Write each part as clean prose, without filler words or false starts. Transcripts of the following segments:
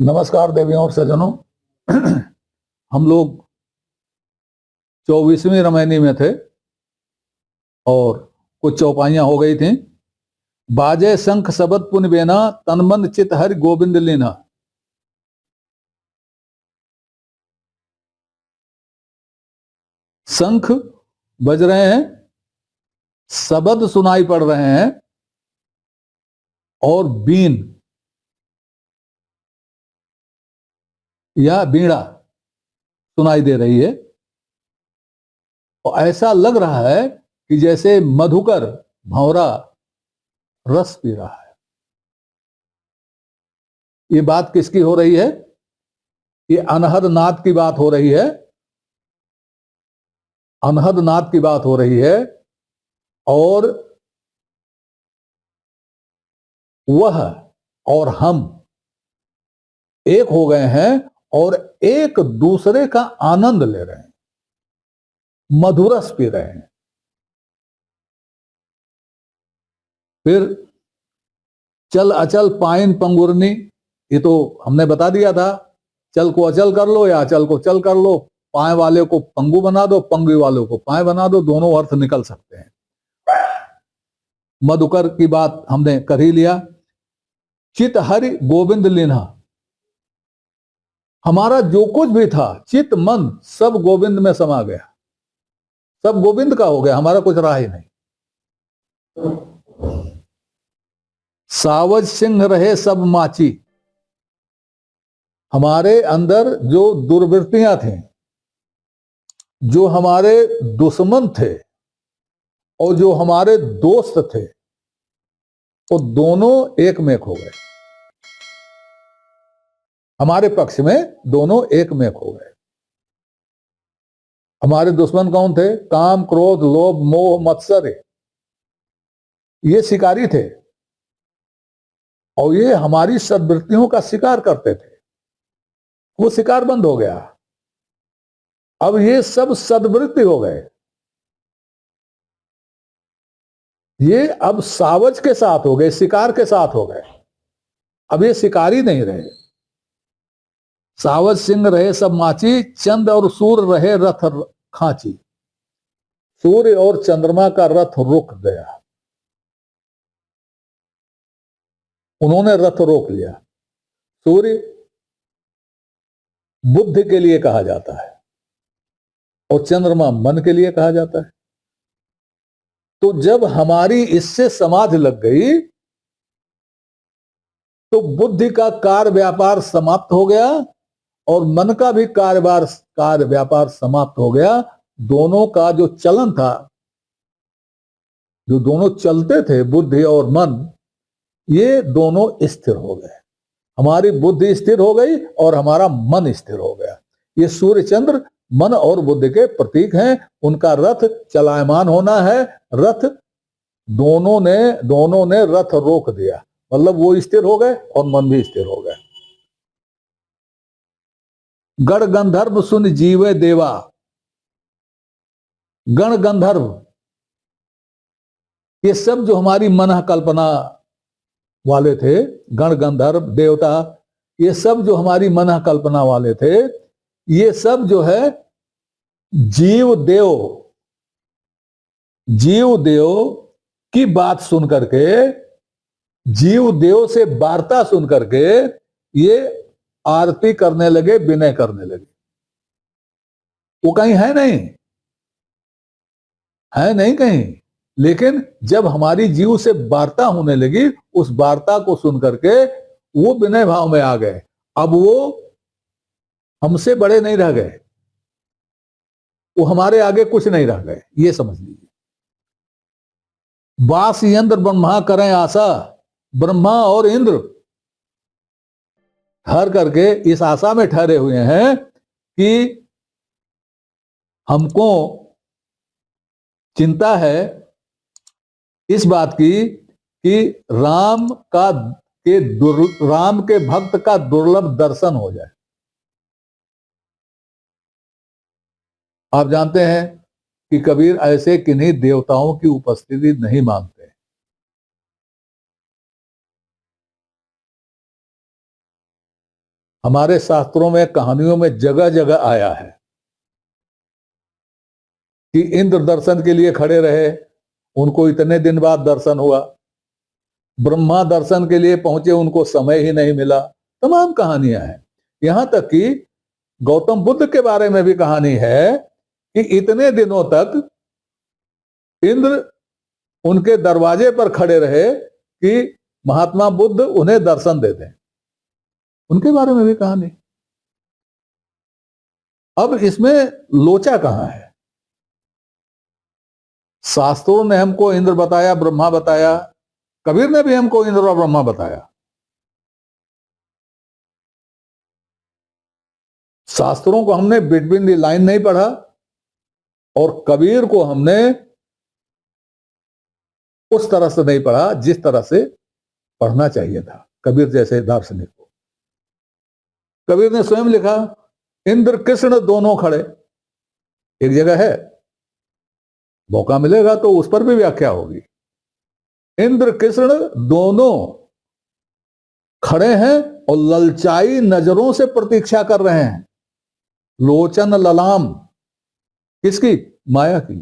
नमस्कार देवियों और सज्जनों। हम लोग 24वीं रमैनी में थे और कुछ चौपाइयां हो गई थीं। बाजे शंख शबद पुन बेना तन मन चित हरि गोविंद लीना। शंख बज रहे हैं, शबद सुनाई पड़ रहे हैं और बीन या बीड़ा सुनाई दे रही है और ऐसा लग रहा है कि जैसे मधुकर भंवरा रस पी रहा है। ये बात किसकी हो रही है? ये अनहद नाद की बात हो रही है। अनहद नाद की बात हो रही है और वह और हम एक हो गए हैं और एक दूसरे का आनंद ले रहे हैं, मधुरस पी रहे हैं। फिर चल अचल पाइन पंगुरनी, ये तो हमने बता दिया था। चल को अचल कर लो या अचल को चल कर लो, पाए वाले को पंगु बना दो, पंगु वाले को पाए बना दो, दोनों अर्थ निकल सकते हैं। मधुकर की बात हमने कर ही लिया। चित हरि गोविंद लीना, हमारा जो कुछ भी था चित मन सब गोविंद में समा गया, सब गोविंद का हो गया, हमारा कुछ रहा ही नहीं। सावज सिंह रहे सब माची, हमारे अंदर जो दुर्वृत्तियां थीं, जो हमारे दुश्मन थे और जो हमारे दोस्त थे, वो दोनों एक में हो गए। हमारे पक्ष में दोनों एक में हो गए। हमारे दुश्मन कौन थे? काम, क्रोध, लोभ, मोह, मत्सर्य, ये शिकारी थे और ये हमारी सद्वृत्तियों का शिकार करते थे। वो शिकार बंद हो गया, अब ये सब सद्वृत्ति हो गए। ये अब सावज के साथ हो गए, शिकार के साथ हो गए। अब ये शिकारी नहीं रहे। सावज सिंह रहे सब माची, चंद और सूर्य रहे रथ खांची। सूर्य और चंद्रमा का रथ रुक गया, उन्होंने रथ रोक लिया। सूर्य बुद्धि के लिए कहा जाता है और चंद्रमा मन के लिए कहा जाता है। तो जब हमारी इससे समाधि लग गई तो बुद्धि का कार्य व्यापार समाप्त हो गया और मन का भी कार्य व्यापार समाप्त हो गया। दोनों का जो चलन था, जो दोनों चलते थे, बुद्धि और मन, ये दोनों स्थिर हो गए। हमारी बुद्धि स्थिर हो गई और हमारा मन स्थिर हो गया। ये सूर्य चंद्र मन और बुद्धि के प्रतीक हैं। उनका रथ चलायमान होना है। रथ दोनों ने रथ रोक दिया, मतलब वो स्थिर हो गए और मन भी स्थिर हो गए। गण गंधर्व सुन जीवे देवा, गण गंधर्व ये सब जो हमारी मन कल्पना वाले थे, गण गंधर्व देवता, ये सब जो हमारी मन कल्पना वाले थे, ये सब जो है जीव देव की बात सुन करके, जीव देव से वार्ता सुन करके ये आरती करने लगे, विनय करने लगे। वो कहीं है नहीं कहीं, लेकिन जब हमारी जीव से वार्ता होने लगी, उस वार्ता को सुन करके वो विनय भाव में आ गए। अब वो हमसे बड़े नहीं रह गए, वो हमारे आगे कुछ नहीं रह गए, ये समझ लीजिए। वास यंत्र ब्रह्मा करें आशा, ब्रह्मा और इंद्र ठहर करके इस आशा में ठहरे हुए हैं कि हमको चिंता है इस बात की कि राम के भक्त का दुर्लभ दर्शन हो जाए। आप जानते हैं कि कबीर ऐसे किन्हीं देवताओं की उपस्थिति नहीं मांगते। हमारे शास्त्रों में, कहानियों में जगह जगह आया है कि इंद्र दर्शन के लिए खड़े रहे, उनको इतने दिन बाद दर्शन हुआ। ब्रह्मा दर्शन के लिए पहुंचे, उनको समय ही नहीं मिला। तमाम कहानियां हैं। यहां तक कि गौतम बुद्ध के बारे में भी कहानी है कि इतने दिनों तक इंद्र उनके दरवाजे पर खड़े रहे कि महात्मा बुद्ध उन्हें दर्शन दे दें। उनके बारे में भी कहानी। अब इसमें लोचा कहां है? शास्त्रों ने हमको इंद्र बताया, ब्रह्मा बताया, कबीर ने भी हमको इंद्र और ब्रह्मा बताया। शास्त्रों को हमने बिटवीन द लाइन नहीं पढ़ा और कबीर को हमने उस तरह से नहीं पढ़ा जिस तरह से पढ़ना चाहिए था कबीर जैसे दार्शनिक को। कबीर ने स्वयं लिखा, इंद्र कृष्ण दोनों खड़े। एक जगह है, मौका मिलेगा तो उस पर भी व्याख्या होगी। इंद्र कृष्ण दोनों खड़े हैं और ललचाई नजरों से प्रतीक्षा कर रहे हैं। लोचन ललाम, किसकी? माया की।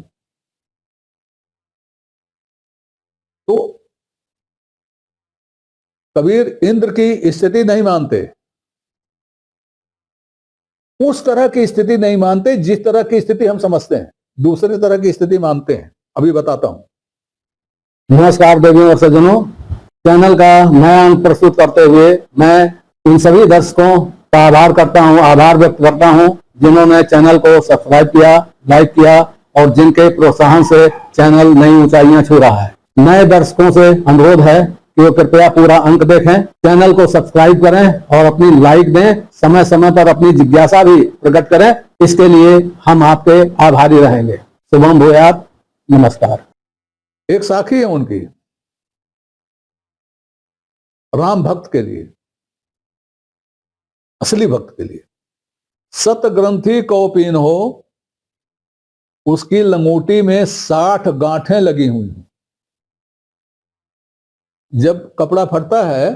तो कबीर इंद्र की स्थिति नहीं मानते, उस तरह की स्थिति नहीं मानते जिस तरह की स्थिति हम समझते हैं। दूसरे तरह की स्थिति मानते हैं। अभी बताता हूं। नमस्कार देवियों और सज्जनों, चैनल का नया अंक प्रस्तुत करते हुए मैं इन सभी दर्शकों का आभार व्यक्त करता हूं जिन्होंने चैनल को सब्सक्राइब किया, लाइक किया और जिनके प्रोत्साहन से चैनल नई ऊंचाइयां छू रहा है। नए दर्शकों से अनुरोध है कि वो कृपया पूरा अंक देखें, चैनल को सब्सक्राइब करें और अपनी लाइक दें। समय समय पर अपनी जिज्ञासा भी प्रकट करें, इसके लिए हम आपके आभारी रहेंगे। शुभम भूयात। नमस्कार। एक साखी है उनकी, राम भक्त के लिए, असली भक्त के लिए। सत ग्रंथी कौपीन हो, उसकी लंगोटी में 60 गांठें लगी हुई हैं। जब कपड़ा फटता है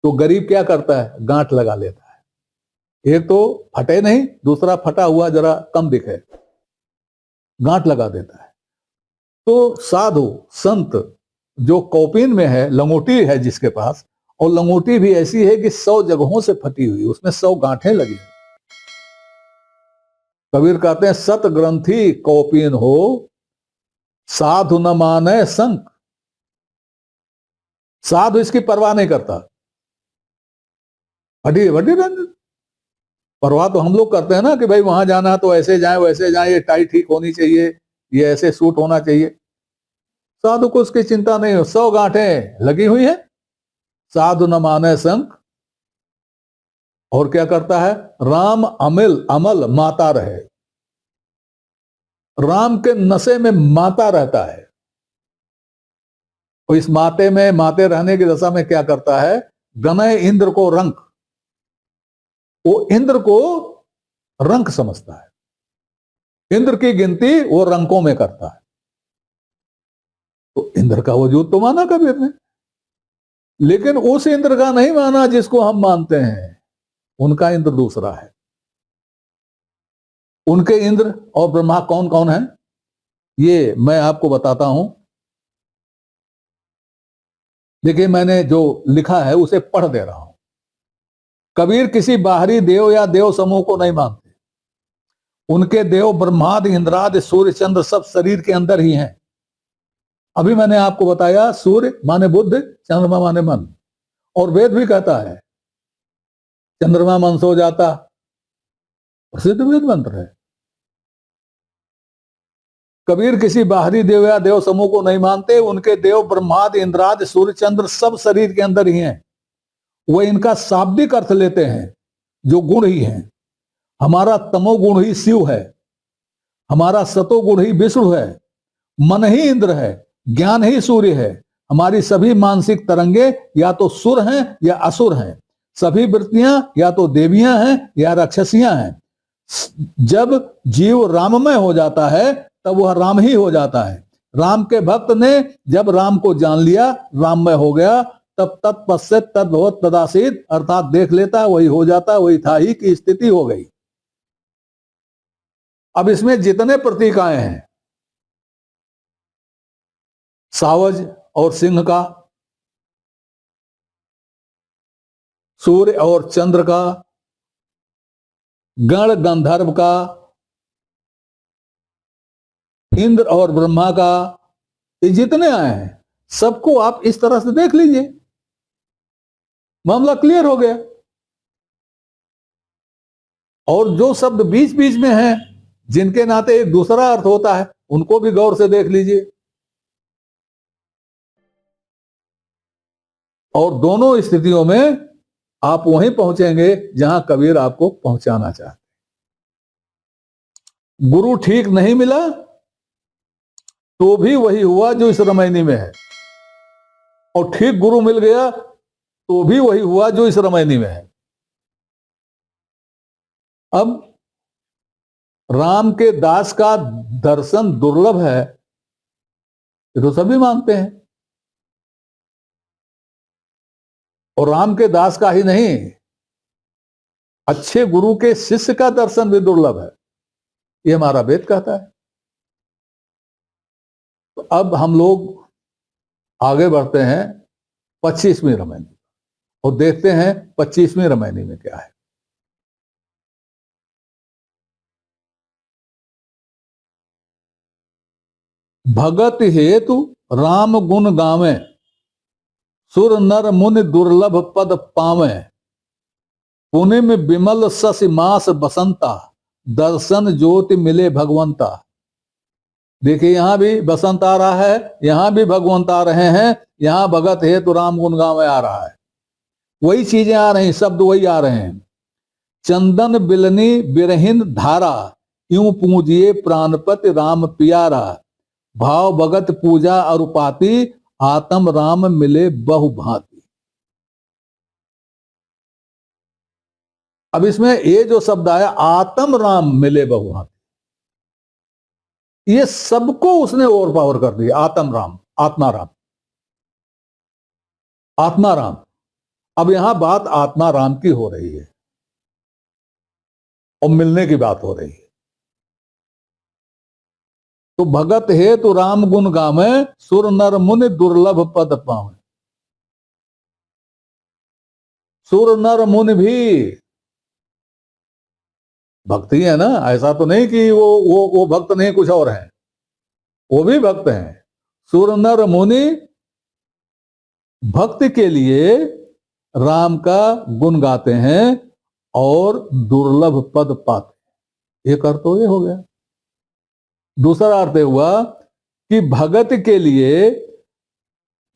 तो गरीब क्या करता है? गांठ लगा लेता है। एक तो फटे नहीं, दूसरा फटा हुआ जरा कम दिखे, गांठ लगा देता है। तो साधु संत जो कौपीन में है, लंगोटी है जिसके पास, और लंगोटी भी ऐसी है कि 100 जगहों से फटी हुई, उसमें 100 गांठें लगी। कबीर कहते हैं, सत ग्रंथी कौपीन हो, साधु न माने संक। साधु इसकी परवाह नहीं करता। फटी परवाह तो हम लोग करते हैं ना कि भाई वहां जाना तो ऐसे जाए वैसे जाए, ये टाई ठीक होनी चाहिए, ये ऐसे सूट होना चाहिए। साधु को उसकी चिंता नहीं हो, 100 गांठें लगी हुई है, साधु न माने संक। और क्या करता है? राम अमल माता रहे, राम के नशे में माता रहता है। और इस माते रहने की दशा में क्या करता है? गनय इंद्र को रंक, वो इंद्र को रंक समझता है। इंद्र की गिनती वो रंकों में करता है। तो इंद्र का वजूद तो माना कबीर ने, लेकिन उस इंद्र का नहीं माना जिसको हम मानते हैं। उनका इंद्र दूसरा है। उनके इंद्र और ब्रह्मा कौन कौन है, ये मैं आपको बताता हूं। देखिए, मैंने जो लिखा है उसे पढ़ दे रहा हूं। कबीर किसी बाहरी देव या देव समूह को नहीं मानते। उनके देव ब्रह्मादि, इंद्रादि, सूर्य, चंद्र सब शरीर के अंदर ही हैं। अभी मैंने आपको बताया, सूर्य माने बुद्ध, चंद्रमा माने मन। और वेद भी कहता है चंद्रमा मन सो जाता, प्रसिद्ध वेद मंत्र है। कबीर किसी बाहरी देव या देव समूह को नहीं मानते। उनके देव ब्रह्मादि, इंद्रादि, सूर्य, चंद्र सब शरीर के अंदर ही हैं। वह इनका शाब्दिक अर्थ लेते हैं, जो गुण ही हैं। हमारा तमोगुण ही शिव है, हमारा सतोगुण ही विष्णु है, मन ही इंद्र है, ज्ञान ही सूर्य है। हमारी सभी मानसिक तरंगे या तो सुर हैं या असुर हैं, सभी वृत्तियां या तो देवियां हैं या राक्षसियां हैं। जब जीव राममय हो जाता है तब वह राम ही हो जाता है। राम के भक्त ने जब राम को जान लिया, राममय हो गया, तब तत्पश्चात तद्भवत तदासीत, अर्थात देख लेता वही हो जाता, वही था ही की स्थिति हो गई। अब इसमें जितने प्रतीक आए हैं, सावज और सिंह का, सूर्य और चंद्र का, गण गंधर्व का, इंद्र और ब्रह्मा का, ये जितने आए हैं सबको आप इस तरह से देख लीजिए, मामला क्लियर हो गया। और जो शब्द बीच बीच में हैं, जिनके नाते एक दूसरा अर्थ होता है, उनको भी गौर से देख लीजिए। और दोनों स्थितियों में आप वहीं पहुंचेंगे जहां कबीर आपको पहुंचाना चाहते। गुरु ठीक नहीं मिला तो भी वही हुआ जो इस रामायणी में है, और ठीक गुरु मिल गया तो भी वही हुआ जो इस रामायणी में है। अब राम के दास का दर्शन दुर्लभ है, ये तो सभी मानते हैं, और राम के दास का ही नहीं, अच्छे गुरु के शिष्य का दर्शन भी दुर्लभ है, ये हमारा वेद कहता है। तो अब हम लोग आगे बढ़ते हैं 25वीं रामायणी और देखते हैं 25वीं रामायणी में क्या है। भगत हेतु राम गुण गावे, सुर नर मुनि दुर्लभ पद पावे, पुण्य में विमल शशि मास बसंता, दर्शन ज्योति मिले भगवंता। देखिए यहां भी बसंत आ रहा है, यहां भी भगवंत आ रहे हैं, यहां भगत हेतु राम गुण गावे आ रहा है, वही चीजें आ रही, शब्द वही आ रहे हैं। चंदन बिलनी बिरहिन धारा, यूं पूजिए प्राणपति राम पियारा, भाव भगत पूजा अरुपाती, आत्म राम मिले बहुभांति। अब इसमें ये जो शब्द आया आत्म राम मिले बहुभांति, ये सबको उसने ओवर पावर कर दिया। आत्म राम, आत्मा राम, आत्मा राम। अब यहां बात आत्मा राम की हो रही है और मिलने की बात हो रही है। तो भगत है तो राम गुण गावे, सुर नर मुनि दुर्लभ पद पावे। सुर नर मुनि भी भक्ति है ना, ऐसा तो नहीं कि वो भक्त नहीं कुछ और है, वो भी भक्त हैं। सुर नर मुनि भक्ति के लिए राम का गुण गाते हैं और दुर्लभ पद पाते। एक अर्थ तो ये हो गया। दूसरा अर्थ हुआ कि भगत के लिए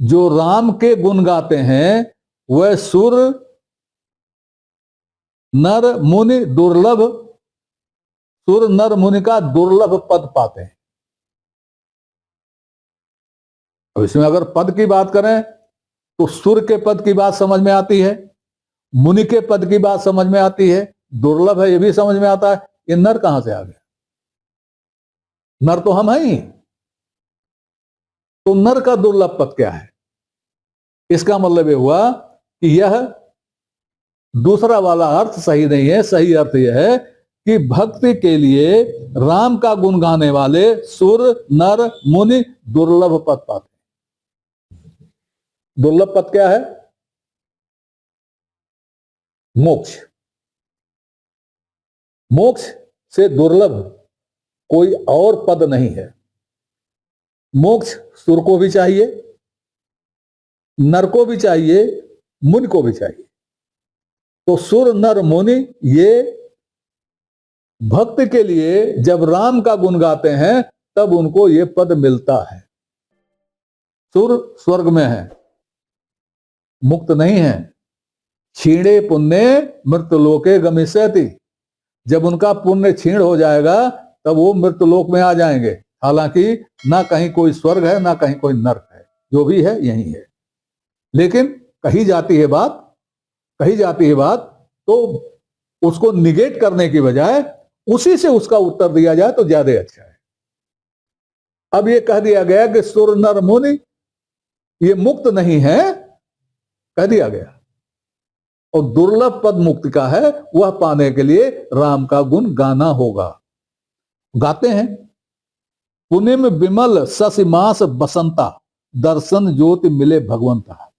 जो राम के गुण गाते हैं वह सुर नर मुनि दुर्लभ, सुर नर मुनि का दुर्लभ पद पाते हैं। अब इसमें अगर पद की बात करें तो सुर के पद की बात समझ में आती है, मुनि के पद की बात समझ में आती है, दुर्लभ है ये भी समझ में आता है। ये नर कहां से आ गया? नर तो हम हैं। तो नर का दुर्लभ पद क्या है? इसका मतलब यह हुआ कि यह दूसरा वाला अर्थ सही नहीं है। सही अर्थ यह है कि भक्ति के लिए राम का गुण गाने वाले सुर नर मुनि दुर्लभ पद पाते। दुर्लभ पद क्या है? मोक्ष। मोक्ष से दुर्लभ कोई और पद नहीं है। मोक्ष सुर को भी चाहिए, नर को भी चाहिए, मुनि को भी चाहिए। तो सुर नर मुनि ये भक्त के लिए जब राम का गुण गाते हैं तब उनको ये पद मिलता है। सुर स्वर्ग में है, मुक्त नहीं है। क्षीणे पुण्य मृत्युलोके गमिष्यति। जब उनका पुण्य क्षीण हो जाएगा तब वो मृत्युलोक में आ जाएंगे। हालांकि ना कहीं कोई स्वर्ग है ना कहीं कोई नरक है, जो भी है यही है। लेकिन कही जाती है बात तो उसको निगेट करने की बजाय उसी से उसका उत्तर दिया जाए तो ज्यादा अच्छा है। अब ये कह दिया गया कि सुर नर मुनि ये मुक्त नहीं है, कह दिया गया। और दुर्लभ पद मुक्ति का है, वह पाने के लिए राम का गुण गाना होगा। गाते हैं, पुनिम विमल शशि मास बसंता, दर्शन ज्योति मिले भगवंता।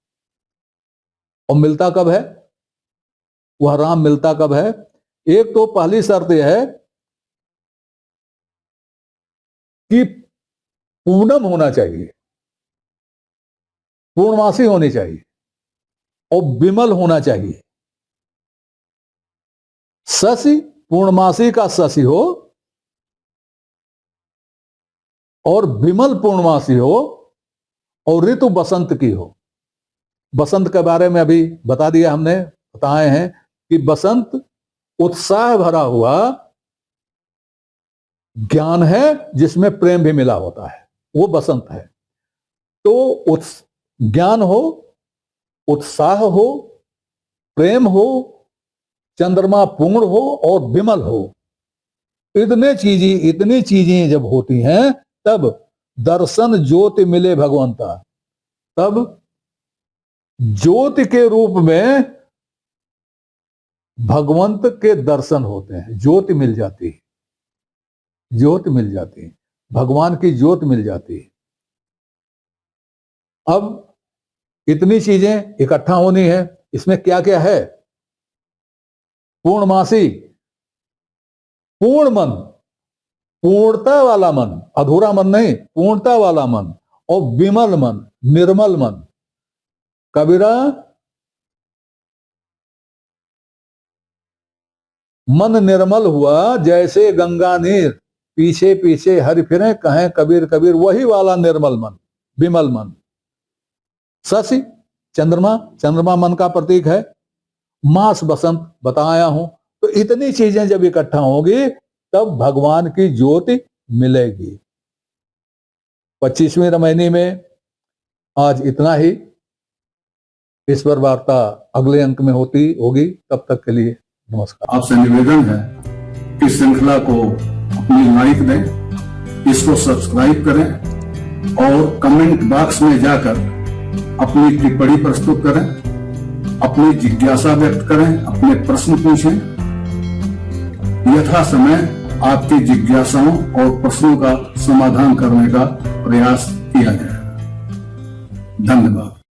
और मिलता कब है, वह राम मिलता कब है? एक तो पहली शर्त यह है कि पूनम होना चाहिए, पूर्णमासी होनी चाहिए, और विमल होना चाहिए। शशि पूर्णमासी का शशि हो और विमल पूर्णमासी हो और ऋतु बसंत की हो। बसंत के बारे में अभी बता दिया हमने, बताए हैं कि बसंत उत्साह भरा हुआ ज्ञान है जिसमें प्रेम भी मिला होता है, वो बसंत है। तो ज्ञान हो, उत्साह हो, प्रेम हो, चंद्रमा पूर्ण हो और विमल हो, इतनी चीजें जब होती हैं तब दर्शन ज्योति मिले भगवंता। तब ज्योति के रूप में भगवंत के दर्शन होते हैं, ज्योति मिल जाती है, ज्योति मिल जाती है, भगवान की ज्योति मिल जाती है। अब इतनी चीजें इकट्ठा होनी है, इसमें क्या क्या है? पूर्णमासी, पूर्ण मन, पूर्णता वाला मन, अधूरा मन नहीं, पूर्णता वाला मन, और विमल मन, निर्मल मन। कबीरा, मन निर्मल हुआ जैसे गंगा नीर, पीछे पीछे हरि फिरे, कहें कबीर कबीर, वही वाला निर्मल मन, विमल मन। शशि चंद्रमा, चंद्रमा मन का प्रतीक है। मास बसंत बताया हूं। तो इतनी चीजें जब इकट्ठा होगी तब भगवान की ज्योति मिलेगी। 25वीं रामायणी में आज इतना ही। ईश्वर वार्ता अगले अंक में होगी। तब तक के लिए नमस्कार। आपसे निवेदन है कि श्रृंखला को अपनी लाइक दें, इसको सब्सक्राइब करें और कमेंट बॉक्स में जाकर अपनी टिप्पणी प्रस्तुत करें, अपनी जिज्ञासा व्यक्त करें, अपने प्रश्न पूछें। यथा समय आपकी जिज्ञासाओं और प्रश्नों का समाधान करने का प्रयास किया जाए। धन्यवाद।